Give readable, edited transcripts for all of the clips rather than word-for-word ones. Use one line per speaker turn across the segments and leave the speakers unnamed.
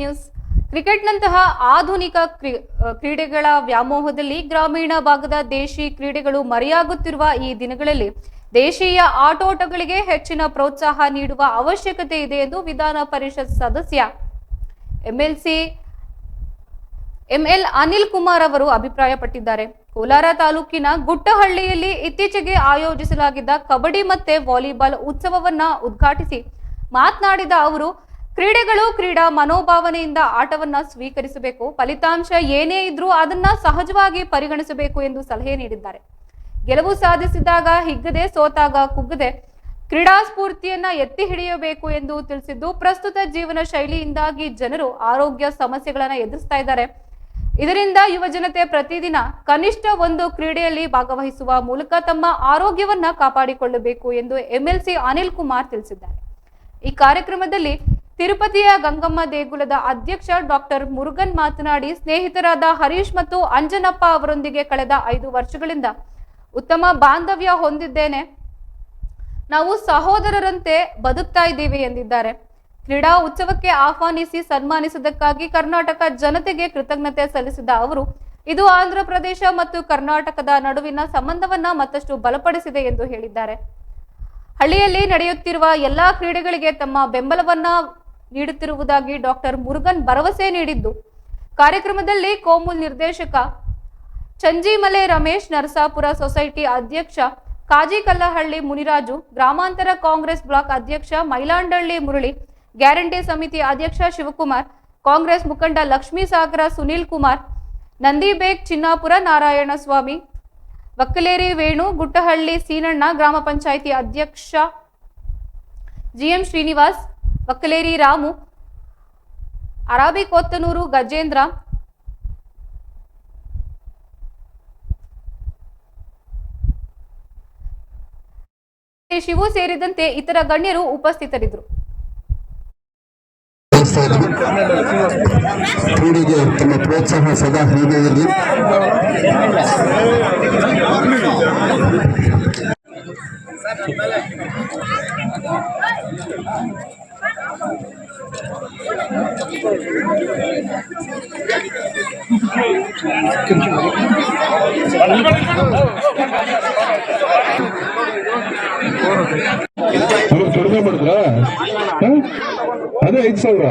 News ಕ್ರಿಕೆಟ್ನಂತಹ ಆಧುನಿಕ ಕ್ರೀಡೆಗಳ ವ್ಯಾಮೋಹದಲ್ಲಿ ಗ್ರಾಮೀಣ ಭಾಗದ ದೇಶಿ ಕ್ರೀಡೆಗಳು ಮರೆಯಾಗುತ್ತಿರುವ ಈ ದಿನಗಳಲ್ಲಿ ದೇಶೀಯ ಆಟೋಟಗಳಿಗೆ ಹೆಚ್ಚಿನ ಪ್ರೋತ್ಸಾಹ ನೀಡುವ ಅವಶ್ಯಕತೆ ಇದೆ ಎಂದು ವಿಧಾನ ಪರಿಷತ್ ಸದಸ್ಯ ಎಂಎಲ್ ಅನಿಲ್ ಕುಮಾರ್ ಅವರು ಅಭಿಪ್ರಾಯಪಟ್ಟಿದ್ದಾರೆ. ಕೋಲಾರ ತಾಲೂಕಿನ ಗುಟ್ಟಹಳ್ಳಿಯಲ್ಲಿ ಇತ್ತೀಚೆಗೆ ಆಯೋಜಿಸಲಾಗಿದ್ದ ಕಬಡ್ಡಿ ಮತ್ತೆ ವಾಲಿಬಾಲ್ ಉತ್ಸವವನ್ನ ಉದ್ಘಾಟಿಸಿ ಮಾತನಾಡಿದ ಅವರು, ಕ್ರೀಡೆಗಳು ಕ್ರೀಡಾ ಮನೋಭಾವನೆಯಿಂದ ಆಟವನ್ನ ಸ್ವೀಕರಿಸಬೇಕು, ಫಲಿತಾಂಶ ಏನೇ ಇದ್ರೂ ಅದನ್ನ ಸಹಜವಾಗಿ ಪರಿಗಣಿಸಬೇಕು ಎಂದು ಸಲಹೆ ನೀಡಿದ್ದಾರೆ. ಗೆಲುವು ಸಾಧಿಸಿದಾಗ ಹಿಗ್ಗದೆ, ಸೋತಾಗ ಕುಗ್ಗದೆ ಕ್ರೀಡಾ ಸ್ಫೂರ್ತಿಯನ್ನ ಎತ್ತಿ ಹಿಡಿಯಬೇಕು ಎಂದು ತಿಳಿಸಿದ್ದು, ಪ್ರಸ್ತುತ ಜೀವನ ಶೈಲಿಯಿಂದಾಗಿ ಜನರು ಆರೋಗ್ಯ ಸಮಸ್ಯೆಗಳನ್ನ ಎದುರಿಸ್ತಾ ಇದ್ದಾರೆ. ಇದರಿಂದ ಯುವ ಜನತೆ ಪ್ರತಿದಿನ ಕನಿಷ್ಠ ಒಂದು ಕ್ರೀಡೆಯಲ್ಲಿ ಭಾಗವಹಿಸುವ ಮೂಲಕ ತಮ್ಮ ಆರೋಗ್ಯವನ್ನ ಕಾಪಾಡಿಕೊಳ್ಳಬೇಕು ಎಂದು ಎಂಎಲ್ಸಿ ಅನಿಲ್ ಕುಮಾರ್ ತಿಳಿಸಿದ್ದಾರೆ. ಈ ಕಾರ್ಯಕ್ರಮದಲ್ಲಿ ತಿರುಪತಿಯ ಗಂಗಮ್ಮ ದೇಗುಲದ ಅಧ್ಯಕ್ಷ ಡಾಕ್ಟರ್ ಮುರುಗನ್ ಮಾತನಾಡಿ, ಸ್ನೇಹಿತರಾದ ಹರೀಶ್ ಮತ್ತು ಅಂಜನಪ್ಪ ಅವರೊಂದಿಗೆ ಕಳೆದ 5 ವರ್ಷಗಳಿಂದ ಉತ್ತಮ ಬಾಂಧವ್ಯ ಹೊಂದಿದ್ದೇನೆ. ನಾವು ಸಹೋದರರಂತೆ ಬದುಕ್ತಾ ಇದ್ದೀವಿ ಎಂದಿದ್ದಾರೆ. ಕ್ರೀಡಾ ಉತ್ಸವಕ್ಕೆ ಆಹ್ವಾನಿಸಿ ಸನ್ಮಾನಿಸಿದ್ದಕ್ಕಾಗಿ ಕರ್ನಾಟಕ ಜನತೆಗೆ ಕೃತಜ್ಞತೆ ಸಲ್ಲಿಸಿದ ಅವರು, ಇದು ಆಂಧ್ರ ಪ್ರದೇಶ ಮತ್ತು ಕರ್ನಾಟಕದ ನಡುವಿನ ಸಂಬಂಧವನ್ನ ಮತ್ತಷ್ಟು ಬಲಪಡಿಸಿದೆ ಎಂದು ಹೇಳಿದ್ದಾರೆ. ಹಳ್ಳಿಯಲ್ಲಿ ನಡೆಯುತ್ತಿರುವ ಎಲ್ಲಾ ಕ್ರೀಡೆಗಳಿಗೆ ತಮ್ಮ ಬೆಂಬಲವನ್ನ ನೀಡುತ್ತಿರುವುದಾಗಿ ಡಾಕ್ಟರ್ ಮುರುಗನ್ ಭರವಸೆ ನೀಡಿದ್ದು, ಕಾರ್ಯಕ್ರಮದಲ್ಲಿ ಕೋಮುಲ್ ನಿರ್ದೇಶಕ ಚಂಜಿಮಲೆ ರಮೇಶ್, ನರಸಾಪುರ ಸೊಸೈಟಿ ಅಧ್ಯಕ್ಷ ಕಾಜಿಕಲ್ಲಹಳ್ಳಿ ಮುನಿರಾಜು, ಗ್ರಾಮಾಂತರ ಕಾಂಗ್ರೆಸ್ ಬ್ಲಾಕ್ ಅಧ್ಯಕ್ಷ ಮೈಲಾಂಡಹಳ್ಳಿ ಮುರಳಿ, ಗ್ಯಾರಂಟಿ ಸಮಿತಿ ಅಧ್ಯಕ್ಷ ಶಿವಕುಮಾರ್, ಕಾಂಗ್ರೆಸ್ ಮುಖಂಡ ಲಕ್ಷ್ಮೀ ಸಾಗರ ಸುನೀಲ್ ಕುಮಾರ್, ನಂದಿಬೇಗ್ ಚಿನ್ನಾಪುರ ನಾರಾಯಣ ಸ್ವಾಮಿ, ವಕ್ಕಲೇರಿ ವೇಣು, ಗುಟ್ಟಹಳ್ಳಿ ಸೀನಣ್ಣ, ಗ್ರಾಮ ಪಂಚಾಯಿತಿ ಅಧ್ಯಕ್ಷ ಜಿಎಂ ಶ್ರೀನಿವಾಸ್, ವಕ್ಕಲೇರಿ ರಾಮು, ಅರಾಬಿ ಕೊತ್ತನೂರು ಗಜೇಂದ್ರ, ಶಿವು ಸೇರಿದಂತೆ ಇತರ ಗಣ್ಯರು ಉಪಸ್ಥಿತರಿದ್ದರು.
ಕ್ರೀಡೆಗೆ ತಮ್ಮ ಪ್ರೋತ್ಸಾಹ ಸದಾ ಹೀಗೆ ಇರಲಿ.
ಕಡಿಮೆ ಮಾಡಿದ್ರ ಅದೇ 5,000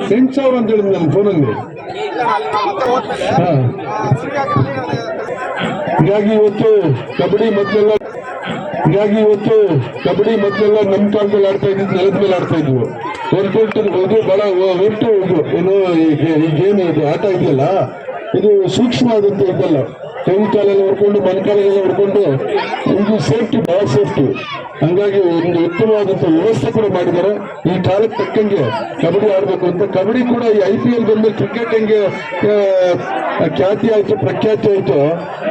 8,000 ಅಂತ ಹೇಳಿದ್ ನನ್ನ ಫೋನಲ್ಲಿ. ಹೀಗಾಗಿ ಇವತ್ತು ಕಬಡ್ಡಿ ಮೊದಲೆಲ್ಲ ನಮ್ಮ ಕಾಲದಲ್ಲಿ ಆಡ್ತಾ ಇದ್ದಿದ್ದು ನೆಲದ ಮೇಲೆ ಆಡ್ತಾ ಇದ್ವು. ಇದು ಬಹಳ ಒಟ್ಟು ಏನೋ ಈಗೇನು ಇದು ಆಟ ಇದೆಯಲ್ಲ, ಇದು ಸೂಕ್ಷ್ಮವಾದಂತ ಇದಲ್ಲ. ಕೈ ಕಾಲೆಲ್ಲ ಹೊಡ್ಕೊಂಡು ಮೊಣಕಾಲೆಲ್ಲ ಹೊಡ್ಕೊಂಡು ಇದು ಸೇಫ್ಟಿ, ಬಹಳ ಸೇಫ್ಟಿ. ಹಂಗಾಗಿ ಒಂದು ಉತ್ತಮವಾದಂತ ವ್ಯವಸ್ಥೆ ಕೂಡ ಮಾಡಿದ್ದಾರೆ. ಈ ಕಾಲಕ್ಕೆ ತಕ್ಕಂಗೆ ಕಬಡ್ಡಿ ಆಡ್ಬೇಕು ಅಂತ. ಕಬಡ್ಡಿ ಕೂಡ ಈ IPL ಬಂದ್ಮೇಲೆ ಕ್ರಿಕೆಟ್ ಹೆಂಗೆ ಖ್ಯಾತಿ ಆಯ್ತು, ಪ್ರಖ್ಯಾತಿ ಆಯ್ತು,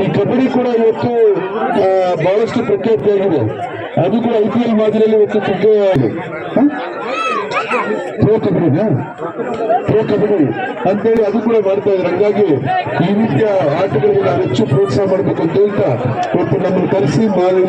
ಈ ಕಬಡ್ಡಿ ಕೂಡ ಇವತ್ತು ಬಹಳಷ್ಟು ಪ್ರಖ್ಯಾತಿ ಆಗಿದೆ. ಅದು ಕೂಡ IPL ಮಾದರಿಯಲ್ಲಿ ಇವತ್ತು ಪ್ರೋ ಕಬಡ್ಡಿ ಅಂತೇಳಿ ಅದು ಕೂಡ ಮಾಡ್ತಾ ಇದ್ದಾರೆ. ಹಂಗಾಗಿ ಈ ರೀತಿಯ ಆಟಗಳಿಗೆ ನಾವು ಹೆಚ್ಚು ಪ್ರೋತ್ಸಾಹ ಮಾಡಬೇಕು ಅಂತ ಹೇಳ್ತಾ ಇವತ್ತು ನಮ್ಮನ್ನು ಕರೆಸಿ ಮಾಡಿ